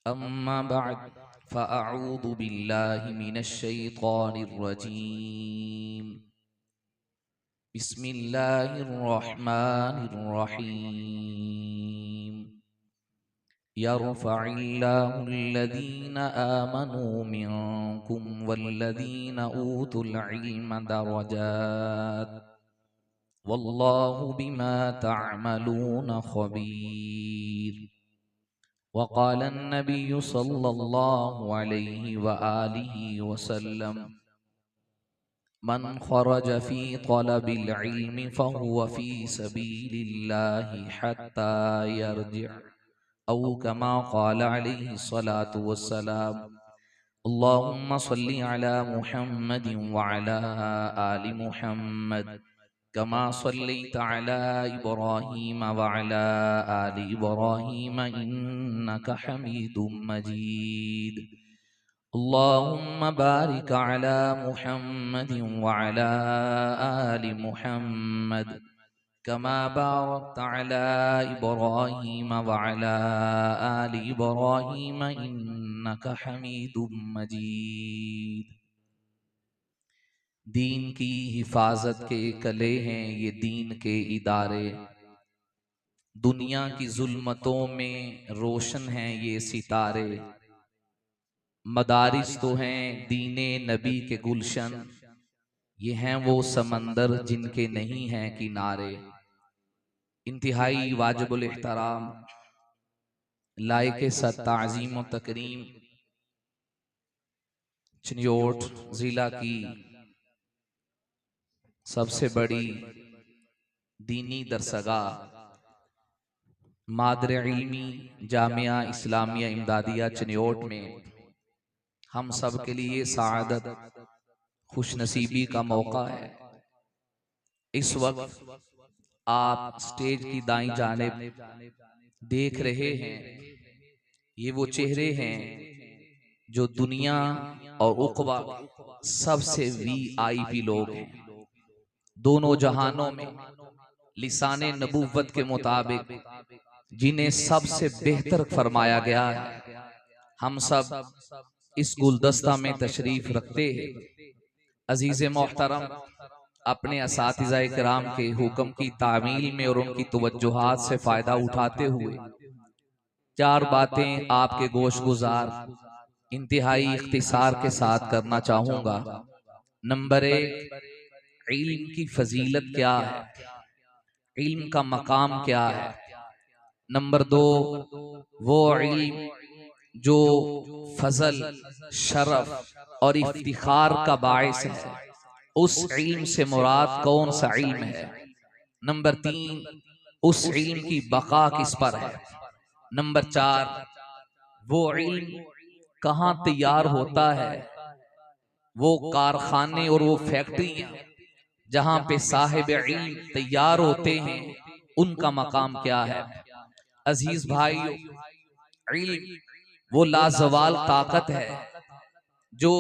अम्मा बअद फ़अऊज़ु बिल्लाहि मिनश शैतानिर रजीम। बिस्मिल्लाहिर रहमानिर रहीम। यरफ़इल्लाहुल्लज़ीना आमनू मिनकुम वल्लज़ीना ऊतुल इल्म दरजात वल्लाहु बिमा तअमलून ख़बीर। वक़ाल अन्नबिय्यु सल्लल्लाहु अलैहि वआलिहि वसल्लम मन ख़रज फ़ी तलबिल इल्मि फ़हुव फ़ी सबीलिल्लाहि हत्ता यरजिअ औ कमा क़ाल अलैहि सलातु वस्सलाम। अल्लाहुम्मा सल्लि अला मुहम्मदिन व अला आलि मुहम्मद कमा सल्लैत अला इब्राहीम व अला आलि इब्राहीम इन्नका हमीदुम मजीद। अल्लाहुम्मा बारिक अला मुहम्मदिन व अला आलि मुहम्मद कमा बारकत अला इब्राहीम व अला आलि इब्राहीम इन्नका हमीदुम मजीद। दीन की हिफाजत के कले हैं ये दीन के इदारे, दुनिया की जुल्मतों में रोशन हैं ये सितारे। मदारिस तो हैं दीने नबी के गुलशन, ये हैं वो समंदर जिनके नहीं हैं किनारे। इंतहाई वाजिबुल एहतराम लायके ताज़ीम व तकरीम चिन्योट जिला की सबसे बड़ी दीनी दरसगाह मादर इल्मी जामिया इस्लामिया इमदादिया चिन्योट में हम सब के लिए सआदत खुशनसीबी का मौका है। इस वक्त आप स्टेज की दाईं जानिब देख रहे हैं, ये वो चेहरे हैं जो दुनिया और उक़बा सबसे वीआईपी लोग हैं। दोनों जहानों में लिसाने नबूवत के मुताबिक जिन्हें सबसे बेहतर फरमाया गया है, हम सब इस गुलदस्ता में तशरीफ रखते हैं। अजीज मोहतरम, अपने असातिज़ा किराम के हुक्म की तामील में और उनकी तवज्जुहात से फायदा उठाते हुए चार बातें आपके गोश गुजार इंतहाई इख्तिसार के साथ करना चाहूंगा। नंबर एक, इल्म की फजीलत क्या है, इल्म का मकाम क्या है। नंबर दो, वो इल्म जो फजल, शरफ और इफ्तिखार का बाइस है, उस इल्म से मुराद कौन सा इल्म है। नंबर तीन, उस इल्म की बका किस पर है। नंबर चार, वो इल्म कहाँ तैयार होता है, वो कारखाने और वो फैक्ट्रियां जहां पे साहिब इल्म तैयार होते हैं, उनका मकाम क्या है। अजीज भाइयों, इल्म वो लाजवाल ताकत है जो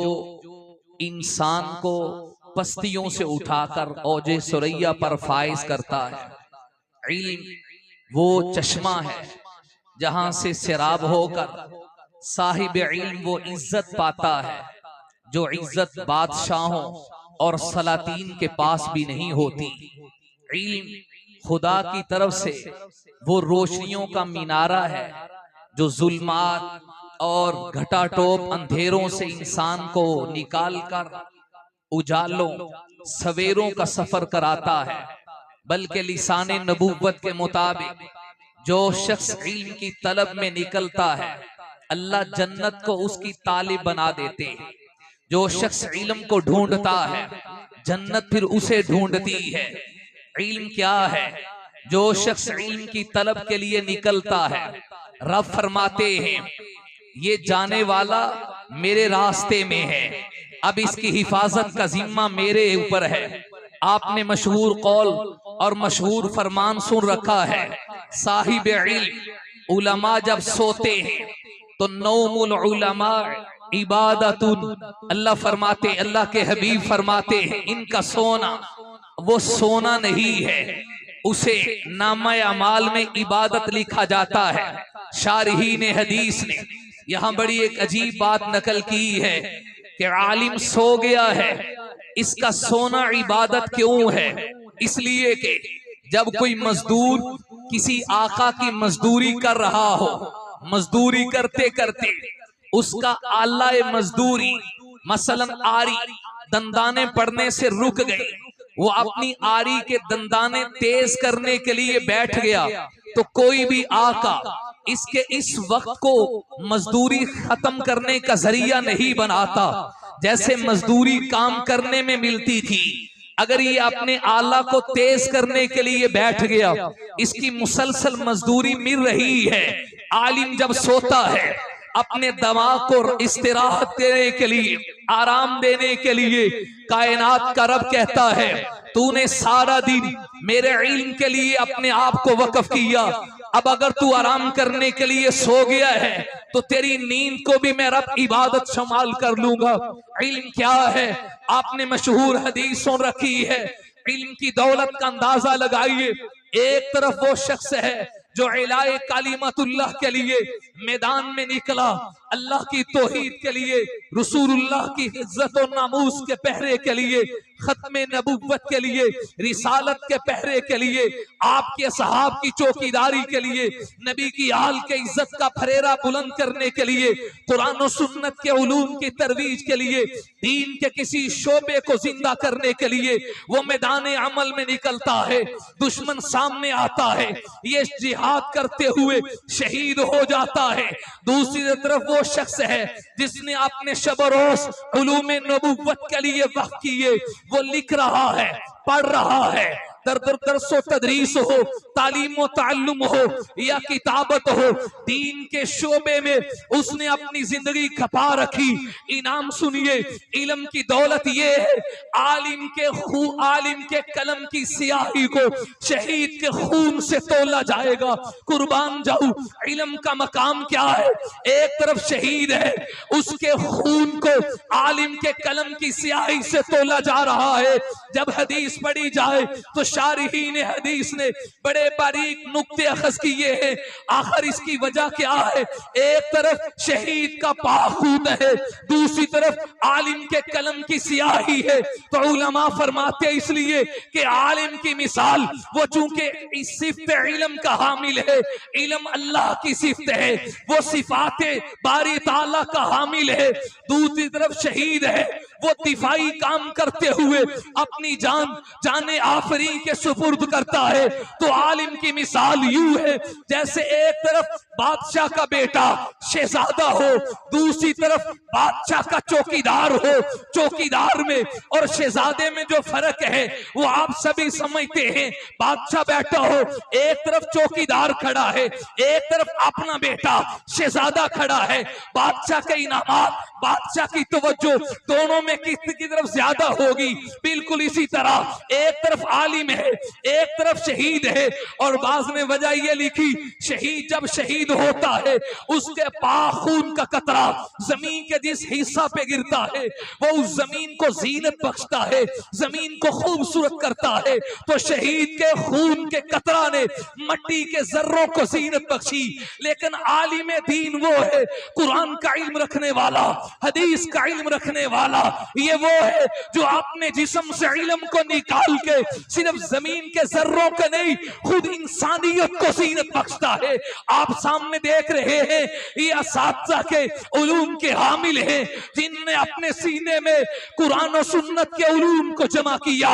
इंसान को पस्तियों से उठाकर औजे सुरैया पर फाइज करता है। इल्म वो चश्मा है जहां से सिराब होकर साहिब इल्म वो इज्जत पाता है जो इज्जत बादशाहों और सलातीन के पास भी नहीं होती। इल्म खुदा की तरफ से वो रोशनियों का मीनारा है जो जुल्मात और घटाटोप अंधेरों से इंसान को निकाल कर उजालों सवेरों का सफर कराता है। बल्कि लिसाने नबूवत के मुताबिक जो शख्स इल्म की तलब में निकलता है, अल्लाह जन्नत को उसकी तालिब बना देते हैं। जो शख्स इल्म को ढूंढता है, जन्नत फिर उसे ढूंढती है। इल्म क्या है? जो शख्स इल्म की तलब के लिए निकलता है, रब फरमाते हैं ये जाने वाला मेरे रास्ते में है, अब इसकी हिफाजत का जिम्मा मेरे ऊपर है। आपने मशहूर कौल और मशहूर फरमान सुन रखा है, साहिब इल्म उलमा जब सोते हैं तो नौमुल उलमा इबादतुन। अल्लाह फरमाते, अल्लाह के हबीब फरमाते हैं इनका सोना वो सोना नहीं है, उसे नामा अमाल में इबादत लिखा जाता है। शारहीन हदीस ने यहां बड़ी एक अजीब बात नकल की है कि आलिम सो गया है, इसका सोना इबादत क्यों है? इसलिए कि जब कोई मजदूर किसी आका की मजदूरी कर रहा हो, मजदूरी करते करते उसका आला मजदूरी मसलन आरी दंदाने पड़ने से रुक गई, वो अपनी आरी के दंदाने तेज करने के लिए बैठ गया, तो कोई भी आका इसके इस वक्त को मजदूरी खत्म करने का जरिया नहीं बनाता। जैसे मजदूरी काम करने में मिलती थी, अगर ये अपने आला को तेज करने के लिए बैठ गया, इसकी मुसलसल मजदूरी मिल रही है। आलिम जब सोता है अपने दिमाग को इस्तिराहत देने के लिए, आराम देने के लिए, कायनात का रब कहता है तूने सारा दिन मेरे इल्म के लिए अपने आप को वक्फ किया, अब अगर तू आराम करने के लिए सो गया है तो तेरी नींद को भी मैं रब इबादत शुमार कर लूंगा। इल्म क्या है? आपने मशहूर हदीस सुन रखी है, इल्म की दौलत का अंदाजा लगाइए। एक तरफ वो शख्स है जो इलाए कालिमतुल्लाह के लिए मैदान में निकला, अल्लाह की तौहीद के लिए, रसूलुल्लाह की इज्जत और नामूस के पहरे के लिए, खत्मे नबुव्वत के लिए, रिसालत के पहरे के लिए, आपके सहाब की चौकीदारी के लिए, नबी की आल के इज्जत का फरेरा बुलंद करने के लिए, कुरान और सुन्नत के उलूम की तरवीज के लिए, दीन के किसी शोबे को जिंदा करने के लिए वो मैदान अमल में निकलता है। दुश्मन सामने आता है, ये जिहाद करते हुए शहीद हो जाता है। दूसरी तरफ वो शख्स है जिसने अपने शब रोज उलूम नबुव्वत के लिए वक्त किए, वो लिख रहा है, पढ़ रहा है, दरसो तदरीस हो, तालीम व ताल्लुम हो या किताबत हो, दीन के शोबे में उसने अपनी जिंदगी खपा रखी। इनाम सुनिए, इल्म की दौलत ये है, आलिम के कलम की सियाही को शहीद के खून से तोला जाएगा। कुर्बान जाऊं, इल्म का मकाम क्या है? एक तरफ शहीद है, उसके खून को आलिम के कलम की सियाही से तोला जा रहा है। जब हदीस पढ़ी जाए तो शारिहीन हदीस ने बड़े बारीक नुक्ते अखज़ किए हैं। आखिर इसकी वजह क्या है? एक तरफ शहीद का पाखून है, दूसरी तरफ आलिम के कलम की सियाही है। तो उलमा फरमाते इसलिए कि आलिम की मिसाल वो चूंकि इस सिफ़त इल्म का हामिल है, इल्म अल्लाह की सिफ़त है, वो सिफ़ाते बारी ताला का हामिल है। दूसरी तरफ शहीद है, वो दिफाई काम करते हुए अपनी जाने आफरी के सुपुर्द करता है। तो आलिम की मिसाल यूं है जैसे एक तरफ बादशाह का बेटा शहजादा हो, दूसरी तरफ बादशाह का चौकीदार हो। चौकीदार में और शहजादे में जो फर्क है वो आप सभी समझते हैं। बादशाह बैठा हो, एक तरफ चौकीदार खड़ा है, एक तरफ अपना बेटा शहजादा खड़ा है। बादशाह के इनामात, बादशाह की तवज्जो दोनों में किसकी तरफ ज्यादा होगी? बिल्कुल इसी तरह एक तरफ आलिम है, एक तरफ शहीद है। और बाज ने वजह यह लिखी, शहीद जब शहीद होता है उसके पाखून का कतरा जमीन के जिस हिस्सा पे गिरता है वो उस जमीन को जीनत बख्शता है, जमीन को खूबसूरत करता है। तो शहीद के खून के कतरा ने मट्टी के जर्रों को जीनत बख्शी। लेकिन आलिम दीन वो है, कुरान का इल्म रखने वाला, हदीस का इल्म रखने वाला, ये वो है जो अपने जिस्म से इल्म को निकाल के सिर्फ जमीन के जर्रों का नहीं, खुद इंसानियत को जीनत बख्शता है। आप सामने देख रहे हैं ये असातिज़ा के उलूम के हामिल हैं जिनने अपने सीने में कुरान और सुन्नत के उलूम को जमा किया।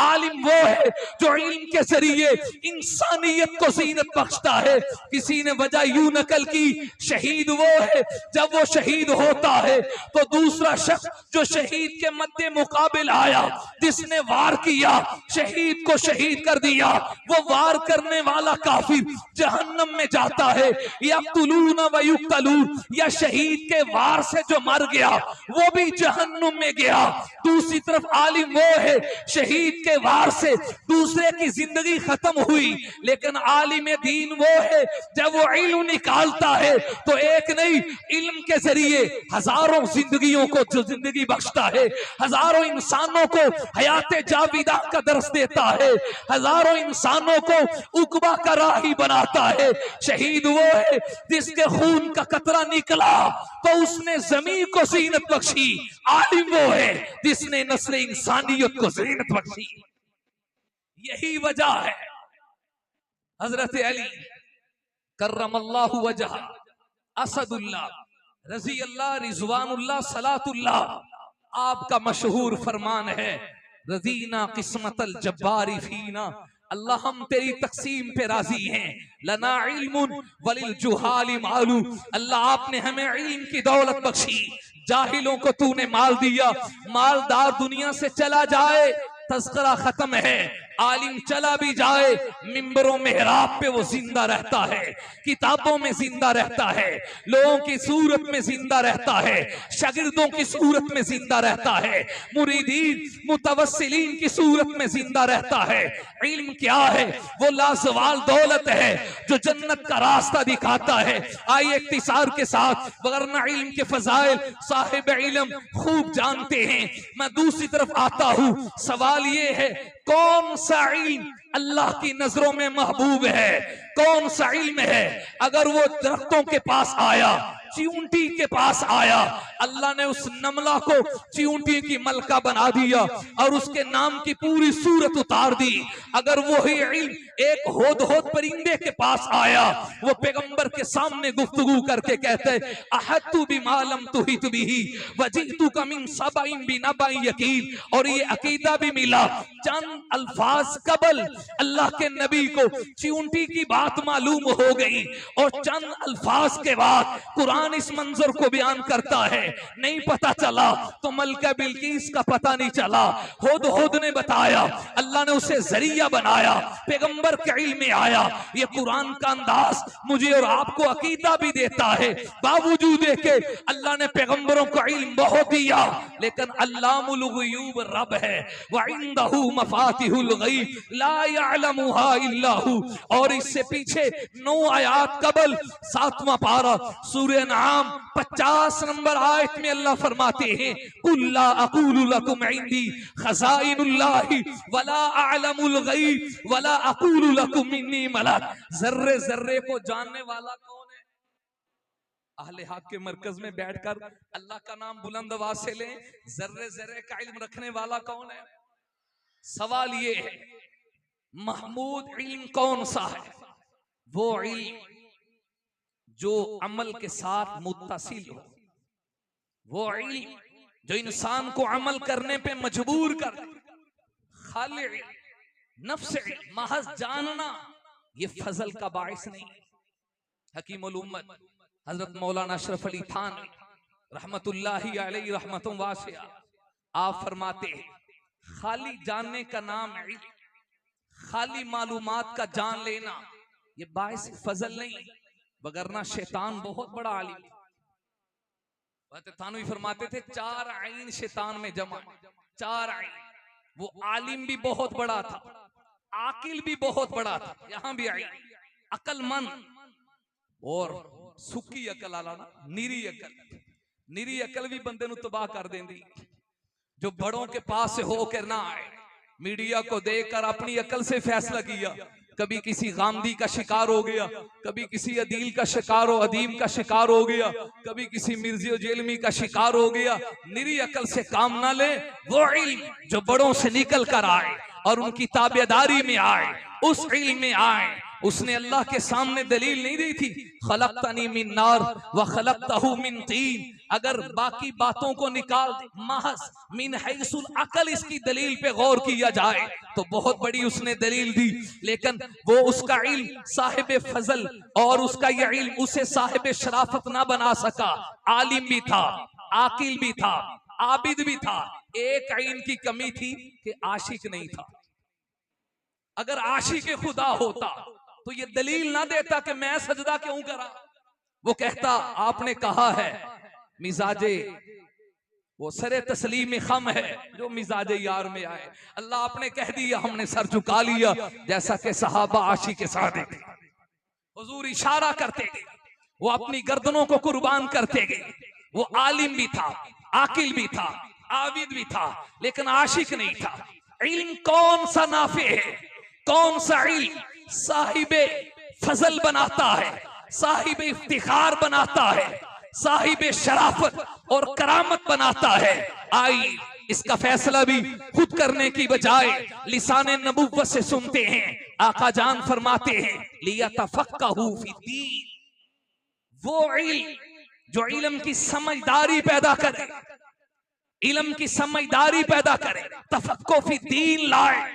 आलिम वो है जो इल्म के जरिए इंसानियत को जीनत बख्शता है। किसी ने वजह यूं नकल की, शहीद वो है जब वो शहीद होता है तो दूसरा शख्स जो शहीद के मद्दे मुकाबिल आया, जिसने वार किया, शहीद को शहीद कर दिया, वो वार करने वाला काफिर जहन्नम में जाता है। यक़्तुलून व युक़्तलून, या शहीद के वार से जो मर गया वो भी जहन्नम में गया। दूसरी तरफ आलिम वो है शहीद के वार से दूसरे की जिंदगी खत्म हुई। लेकिन आलिम दीन वो है जब वो इल्म निकालता है तो एक नहीं, इल्म के जरिए हजारों जिंदगियों को जो जिंदगी बख्शता है, हजारों इंसानों को हयात जाविदा का दर्स देता है, हजारों इंसानों को उकबा का राही बनाता है। शहीद वो है जिसके खून का कतरा निकला तो उसने जमीन को जीनत बख्शी। आलिम वो है जिसने नस्ल इंसानियत को जीनत बख्शी। यही वजह है हजरत अली कर्रमल्लाहु वजह असदुल्लाह रजी अल्लाह रिजवानुल्लाह सलातुल्लाह आपका मशहूर फरमान है, रजीना किस्मतल जब्बारी फीना, अल्लाह हम तेरी तकसीम पे राजी हैं। लना इल्मुन वलिल जुहाली मालू, अल्लाह आपने हमें इल्म की दौलत बख्शी, जाहिलों को तूने माल दिया। मालदार दुनिया से चला जाए तज़किरा खत्म है, आलिम चला भी जाए मिंबरों मेहराब पे वो जिंदा रहता है, किताबों में जिंदा रहता है, लोगों की सूरत में जिंदा रहता है, शागिर्दों की सूरत में जिंदा रहता है, मुरीदीन मुतवस्सिलीन की सूरत में जिंदा रहता है। इल्म क्या है? वो लाजवाल दौलत है जो जन्नत का रास्ता दिखाता है। आइए इख्तिसार के साथ, वरना इल्म के फजाइल साहिब इल्म खूब जानते हैं। मैं दूसरी तरफ आता हूँ, सवाल ये है कौन सा इल्म अल्लाह की नजरों में महबूब है? कौन सा इल्म है? अगर वो दरख्तों के पास आया, चींटी के पास आया, अल्लाह ने उस नमला को चींटी की मलका बना दिया और उसके नाम की पूरी सूरत उतार दी। अगर वही इल्म एक होद परिंदे के पास आया, वो पैगंबर के सामने गुफ्तगू करके कहते अहतु बिमालम तुहित बिही वजीतुका मिन सबइन बिनबाइन यकीन, और ये अकीदा भी मिला। चंद अल्फाज कबल अल्लाह के नबी को चींटी की बात मालूम हो गई और चंद अल्फाज के बाद कुरान इस मंजर को बयान करता है। नहीं पता चला तो मलका बिल्किस का पता नहीं चला, होद ने बताया, अल्लाह ने उसे जरिया बनाया, पैगंबर के इल्म में आया। ये कुरान का अंदाज मुझे और आपको अकीदा भी देता है। बावजूद के अल्लाह ने पैगंबरों को इल्म बहुत दिया, लेकिन अल्लामुल गुयूब रब है, व इंदहु मफातिहुल गैब ला यअलमुहा इल्ला हु। और इससे पीछे 9 आयात कबल 7वां पारा सूरह नाम 50 नंबर आयत में अल्लाह फरमाते हैं कुल्ला अक़ूलु लकुम इंदी खज़ाइनुल्लाहि वला अअलमुल गैब वला अक़ूलु लकुम इन्नी मलक। जर्रे जर्रे को जानने वाला कौन है? अहले हक के मरकज में बैठकर अल्लाह का नाम बुलंद आवाज से लें। जर्रे जर्रे का इल्म रखने वाला कौन है? सवाल ये है महमूद इल्म कौन सा है? वो इल्म जो अमल के साथ मुत्तसिल हो, वो इल्म जो इंसान को अमल करने पे मजबूर कर। खाली नफ्स महज जानना ये फजल का बाइस नहीं। हकीमुल उम्मत हजरत मौलाना अशरफ अली थानवी रहमतुल्लाहि अलैहि रहमतुन वासिया आप फरमाते हैं खाली जानने का नाम इल्म, खाली मालूमात का जान लेना ये बाइस फजल नहीं, वगरना शैतान बहुत बड़ा आलिम। थानवी फरमाते थे 4 आइन शैतान में जमा, 4 आइन। वो आलिम भी बहुत बड़ा था, आकिल भी बहुत बड़ा था, यहां भी आइन अकलमंद और सुखी अकल आला ना, निरी अकल। निरी अकल भी बंदे नु तबाह कर देंदी। जो बड़ों के पास से होकर ना आए, मीडिया को देखकर अपनी अकल से फैसला किया, कभी किसी गांधी का शिकार हो गया, कभी किसी अदील का शिकार हो, अदीम का शिकार हो गया, कभी किसी मिर्जियो जेलमी का शिकार हो गया। निरी अकल से काम ना ले, वो इल्म जो बड़ों से निकल कर आए और उनकी ताबेदारी में आए, उस इल्म में आए। उसने अल्लाह के सामने दलील नहीं दी थी खलक़तनी मिन नार व खलक़तहु मिन तीन। अगर बाकी बातों को निकाल दे, महज मिन हैसुल अकल इसकी दलील पे गौर किया जाए तो बहुत बड़ी उसने दलील दी, लेकिन वो उसका इल्म साहिब फजल और उसका ये इल्म उसे साहिब शराफत ना बना सका। आलिम भी था, आकिल भी था, आबिद भी था, एक इल्म की कमी थी कि आशिक नहीं था। अगर आशिक खुदा होता तो ये दलील ना देता कि मैं सजदा क्यों करा। वो कहता आपने कहा है मिजाजे वो सरे तस्लीम खम है जो मिजाजे यार में आए। अल्लाह आपने कह दिया, हमने सर झुका लिया, जैसा कि सहाबा आशिक सादिक थे। हुजूर इशारा करते गए, वो अपनी गर्दनों को कुर्बान करते गए। वो आलिम भी था, आकिल भी था, आबिद भी था, लेकिन आशिक नहीं था। इल्म कौन सा नाफे है, कौन सा इल्म साहिबे फजल बनाता है, साहिब इफ्तिखार बनाता है, साहिब शराफत और करामत बनाता है। आई इसका फैसला भी खुद करने की बजाय लिसाने नबुव्वत से सुनते हैं। आका जान फरमाते हैं लियतफक्कहू फिद्दीन, वो इल्म जो इल्म की समझदारी पैदा करे, इल्म की समझदारी पैदा करे, तफक्को फिद्दीन लाए।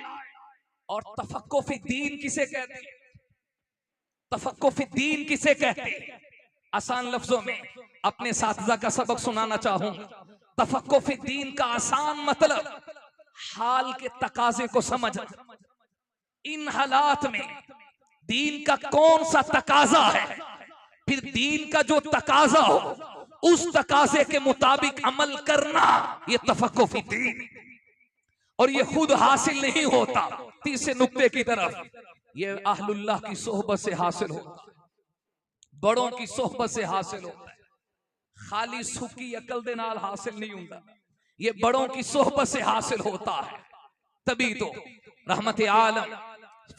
और तफक्को फिद्दीन किसे कहते हैं? तफक्को फिद्दीन किसे कहते हैं? आसान लफ्जों में अपने साथिजा का सबक सुनाना चाहूंगा। तफक्को फिद्दीन का आसान मतलब हाल के तकाजे को समझना। इन हालात में दीन का कौन सा तकाजा है, फिर दीन का जो तकाजा हो उस तकाजे के मुताबिक अमल करना, ये तफक्को फिद्दीन। और ये खुद हासिल नहीं होता। तीसरे नुक्ते की तरफ, ये अहलुल्लाह की सोहबत से हासिल होता है, बड़ों की सोहबत से हासिल होता है। खाली सुखी अकल दे नाल हासिल नहीं होता, ये बड़ों की सोहबत से हासिल होता है। तभी तो रहमत आलम,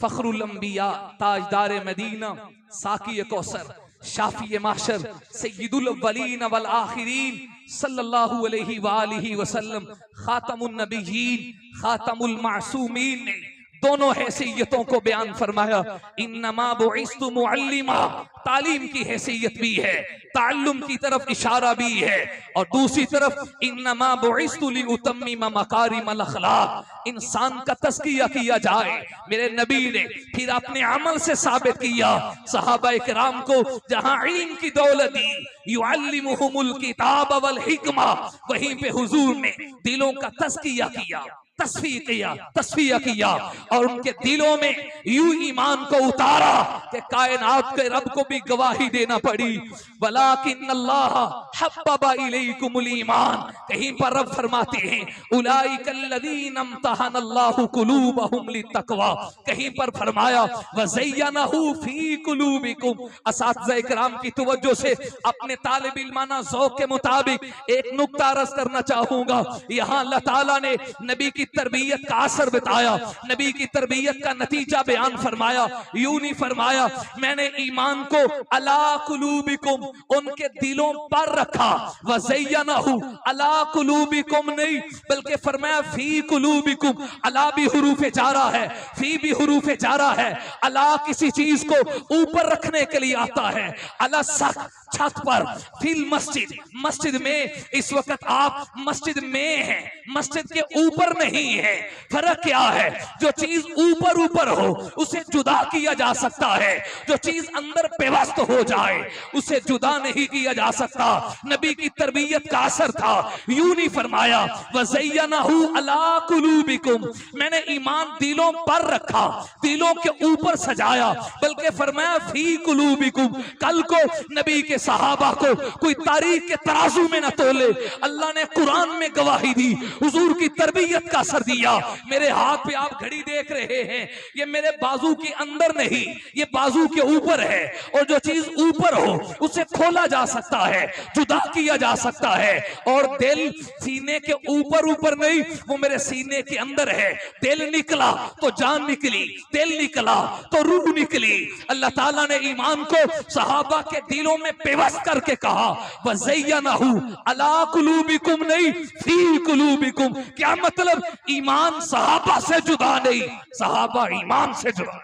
फखरुल अंबिया, ताजदार मदीना, साकी कौसर, शाफी माशर, सय्यदुल अव्वलीन वल आखिरीन सल्लल्लाहु अलैहि वालिहि वसल्लम, खातमुन नबिय्यीन, खातमुल मासूमीन ने दोनों हैसियतों को बयान फरमाया। इन्नमा बुइस्तु मुअल्लिमा, तालीम की हैसियत भी है, ताल्लुम की तरफ इशारा भी है, और दूसरी तरफ इन्नमा बुइस्तु लिउतम्मिम मकारिमल अखलाक, इंसान का तज़किया किया जाए। मेरे नबी ने फिर अपने अमल से साबित किया। सहाबा इकराम को जहां इल्म की दौलत दी, युअल्लिमुहुमुल किताब वल हिकमा, वहीं पे हुजूर ने दिलों का तज़किया किया, तस्फिया किया और उनके दिलों में यूं ईमान को उतारा कि कायनात के रब को भी गवाही देना पड़ी। वलाकिन्नल्लाह हब्बबा इलैकुमुल ईमान, कहीं पर रब फरमाते हैं उलाइकल्लज़ीना इम्तहनल्लाहु कुलूबहुम लित्तक़वा, कहीं पर फरमाया वज़य्यनहु फी कुलूबिकुम। असातिज़ा इकराम की तवज्जो से अपने तालिब इल्माना ज़ौक़ के मुताबिक एक नुक्ता अर्ज़ करना चाहूंगा। यहाँ अल्लाह ताला ने नबी की तरबियत का असर बताया, नबी की तरबियत का नतीजा बयान फरमाया। यूं नहीं फरमाया मैंने ईमान को अला कुलूबिकुम, उनके दिलों पर रखा, वज़य्यनहु अला कुलूबिकुम नहीं, बल्कि फरमाया फी कुलूबिकुम। अला भी हुरूफे जारा है, फी भी हुरूफे जारा है। अला किसी चीज को ऊपर रखने के लिए आता है, अला सख छत पर, फिल मस्जिद, मस्जिद में। इस वक्त आप मस्जिद में हैं, मस्जिद के ऊपर नहीं है। फर्क क्या है? जो चीज ऊपर ऊपर हो उसे जुदा किया जा सकता है, जो चीज अंदर पेवस्त हो जाए उसे जुदा नहीं किया जा सकता। नबी की तरबियत का असर था। यूं नहीं फरमाया वज़य्यनहु अला कुलूबिकुम, मैंने ईमान दिलों पर रखा, दिलों के ऊपर सजाया, बल्कि फरमाया फी कुलूबिकुम। कल को नबी के सहाबा को कोई तारीख के तराजू में न तोले, अल्लाह ने कुरान में गवाही दी, हुजूर की तरबियत का असर दिया। मेरे हाथ पे आप घड़ी देख रहे हैं, ये मेरे बाजू के अंदर नहीं, ये बाजू के ऊपर है। और जो चीज ऊपर हो उसे खोला जा सकता है, जुदा किया जा सकता है। और दिल सीने के ऊपर ऊपर नहीं, वो मेरे सीने के अंदर है। दिल निकला तो जान निकली, दिल निकला तो रूह निकली। अल्लाह ताला ने ईमान को सहाबा के दिलों में पेवस्त करके कहा वज़य्यनहु अला कुलूबिकुम नहीं, फी कुलूबिकुम। क्या मतलब? ईमान सहाबा से जुदा नहीं, सहाबा ईमान से जुदा।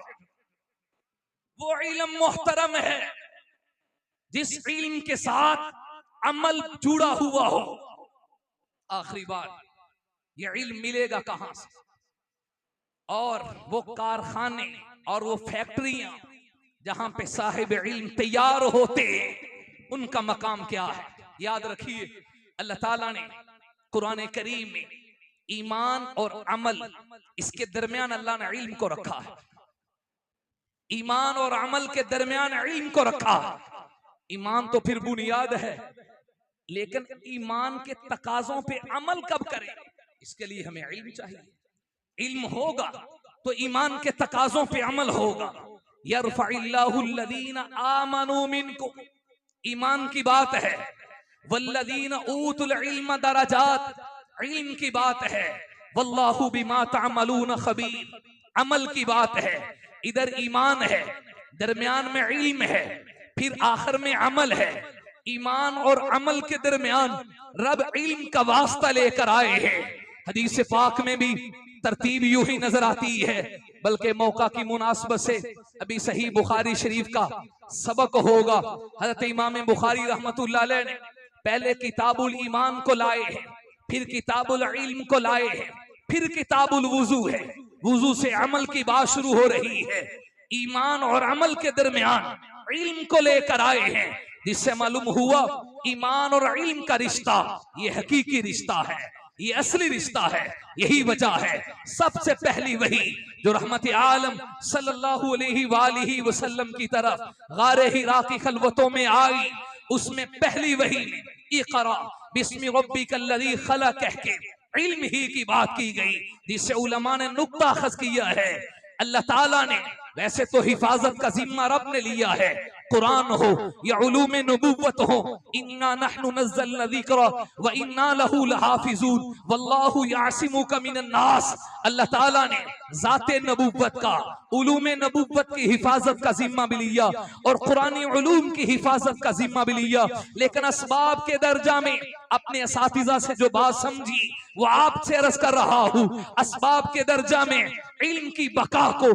वो इल्म मुहतरम है जिस इल्म के साथ अमल जुड़ा हुआ हो। आखिरी बात, ये इल्म मिलेगा कहां से? और वो कारखाने और वो फैक्ट्रियां जहां पे साहिब इल्म तैयार होते हैं, उनका मकाम क्या है? याद रखिए, अल्लाह ताला ने कुरान करीम में ईमान और अमल, इसके दरमियान अल्लाह ने इल्म को रखा है। ईमान और अमल के दरमियान इल्म को रखा है। ईमान तो फिर बुनियाद है, लेकिन ईमान के तकाजों पे अमल कब करें, इसके लिए हमें इल्म चाहिए। इल्म होगा तो ईमान के तकाजों पे अमल होगा। यरफ़इल्लाहुल्लज़ीना आमनू मिनकुम, ईमान की बात है। वल्लज़ीना ऊतुल इल्म दरजात, इल्म की बात है। वल्लाहु बिमा तअमलून खबीर, अमल की बात है। इधर ईमान है, दरमियान में इल्म है, फिर आखिर में अमल है। ईमान और अमल के दरमियान रब इल्म का वास्ता लेकर आए हैं। हदीस पाक में भी तरतीब यूं ही नजर आती है, बल्कि मौका की मुनासबत से अभी सही बुखारी शरीफ का सबक होगा। हजरत इमाम बुखारी रहमतुल्लाह अलैह ने पहले किताबुल ईमान को लाए हैं, फिर किताबुल इल्म को लाए हैं, फिर किताबुल वुजू है। वुजू से अमल की बात शुरू हो रही है। ईमान और अमल के दरमियान इल्म को लेकर आए हैं, जिससे मालूम हुआ ईमान और इल्म का रिश्ता ये हकीकी रिश्ता है, ये असली रिश्ता है। यही वजह है सबसे पहली वही जो रहमत आलम सल्लल्लाहु अलैहि वसल्लम की तरफ गारे हिरा की खलवतों में आई, उसमें पहली वही ने इक़रा बिस्मि रब्बिकल्लज़ी खलक़ कह के इल्म ही की बात की गई, जिससे उलमा ने नुक्ता अख़ज़ किया है। अल्लाह ताला ने वैसे तो हिफाजत का जिम्मा रब ने लिया है, कुरान हो या उलूम नबुव्वत हो, इन्ना नहनु नज़्ज़लना ज़िक्रा व इन्ना लहू लहाफ़िज़ून वल्लाहु यासिमुका मिनन नास। अल्लाह ताला ने ज़ाते नबुव्वत का, उलूम नबुव्वत की हिफाजत का जिम्मा भी लिया और कुरानी उलूम की हिफाजत का जिम्मा भी लिया। लेकिन असबाब के दर्जा में अपने असातिज़ा से जो बात समझी वो आपसे अर्ज़ कर रहा हूँ। असबाब के दर्जा में इल्म की बका को,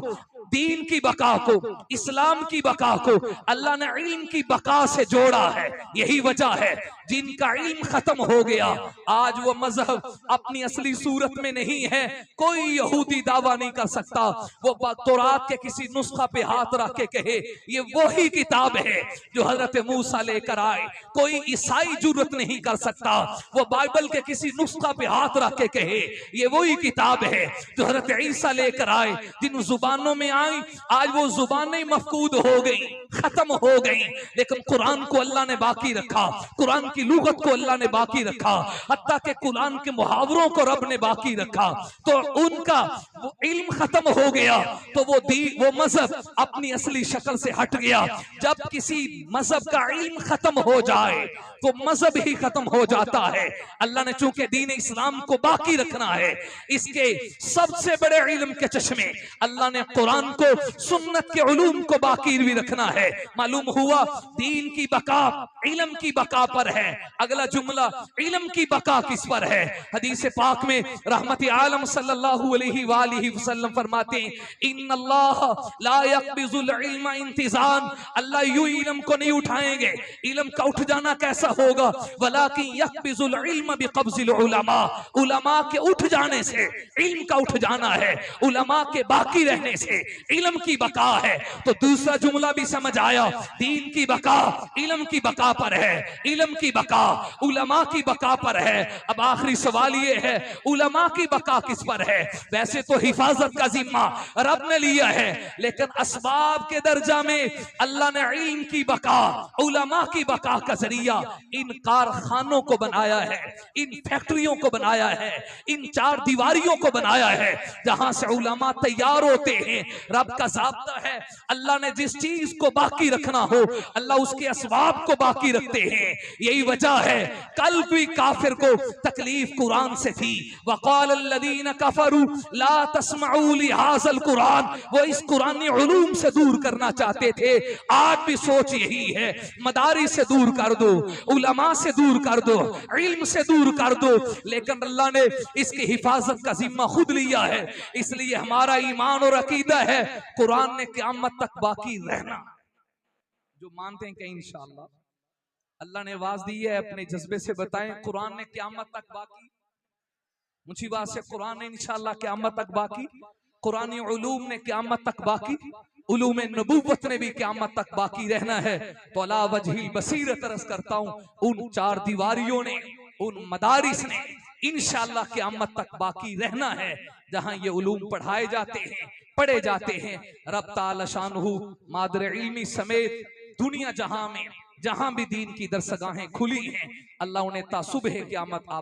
दीन की बका को, इस्लाम की बका को अल्लाह ने इल्म की बका से जोड़ा है। यही वजह है जिनका इल्म खत्म हो गया आज वो मजहब अपनी असली सूरत में नहीं है। कोई यहूदी दावा नहीं कर सकता वो तौरात के किसी नुस्खा पे हाथ रख के कहे ये वही किताब है जो हजरत मूसा लेकर आए। कोई ईसाई जुर्रत नहीं कर सकता वो बाइबल के किसी नुस्खा पे हाथ रख के कहे ये वही किताब है जो हजरत ईसा लेकर आए। जिन जुबानों में आई आज वो जुबानें मफकूद हो गई, खत्म हो गई, लेकिन कुरान को अल्लाह ने बाकी रखा, कुरान की लुगत को अल्लाह ने बाकी रखा, हत्ता के कुरान के मुहावरों को रब ने बाकी रखा। तो उनका वो इल्म खत्म हो गया तो वो मजहब अपनी असली शक्ल से हट गया। जब किसी मजहब का इल्म खत्म हो जाए तो मजहब ही खत्म हो जाता है। अल्लाह ने चूंकि दीन इस्लाम को बाकी रखना है, इसके सबसे बड़े इल्म के चश्मे अल्लाह ने कुरान को, सुन्नत के उलूम को बाकी भी रखना है। मालूम हुआ दीन की बका इल्म की बका पर है। अगला जुमला इल्म की बका किस पर है? हदीस पाक में रहमत आलम सल्लल्लाहु अलैहि वसल्लम फरमाते हैं इन्नल्लाह ला यक़बिज़ुल इल्म इंतिज़ान, अल्लाह यूं इल्म को नहीं उठाएंगे। इल्म का उठ जाना कैसा होगा? वलाकिन यक़बिज़ुल इल्म बिक़ब्ज़िल उलमा, उलमा के उठ जाने से इल्म का उठ जाना है, उलमा के बाकी रहने से इल्म की बका है। तो दूसरा जुमला भी समझ आया, दीन की बका इल्म की बका पर है, इल्म की बका उलमा की बका पर है। अब आखिरी सवाल ये है उलमा की बका किस पर है? वैसे तो हिफाजत का जिम्मा रब ने लिया है, लेकिन असबाब के दर्जा में अल्लाह ने इल्म की बका, उलमा की बका का जरिया इन कारखानों को बनाया है, इन फैक्ट्रियों को बनाया है, इन चार दीवारियों को बनाया है जहां से उलमा तैयार होते हैं। रब का ज़ाब्ता है अल्लाह ने जिस चीज को बाकी रखना हो अल्लाह उसके असबाब को बाकी रखते हैं। यही वजह है कल भी काफिर को तकलीफ कुरान से थी, वक़ाल अल्लज़ीना कफ़रू ला तस्मऊ लिहाज़ल कुरान, वो इस कुरानी उलूम से दूर करना चाहते थे। आज भी सोच यही है, मदारी से दूर कर दो, उलमा से दूर कर दो, इल्म से दूर कर दो, लेकिन अल्लाह ने इसकी हिफाजत का जिम्मा खुद लिया है। इसलिए हमारा ईमान और अकीदा है कुरान ने क़यामत तक बाकी रहना। जो मानते हैं कि इंशाअल्लाह अल्लाह ने आवाज दी है अपने जज्बे से बताएं कुरान ने क़यामत तक बाकी, मुझी बात से कुरान ने इंशाअल्लाह क़यामत तक बाकी, कुरानी उलूम ने क़यामत तक बाकी, उलूम नबुव्वत ने भी क़यामत तक बाकी रहना है। तो अला वजहिल बसीरत अर्ज़ करता हूं उन चार दीवारियों ने, उन मदारिस ने इंशाअल्लाह क़यामत तक बाकी रहना है जहां ये उलूम पढ़ाए जाते हैं, पढ़े जाते हैं। रब ताला शानुहु मादर इल्मी समेत दुनिया जहां में जहां भी दीन की दरसगाहें खुली हैं अल्लाह उन्हें ता सुबह क़यामत आबाद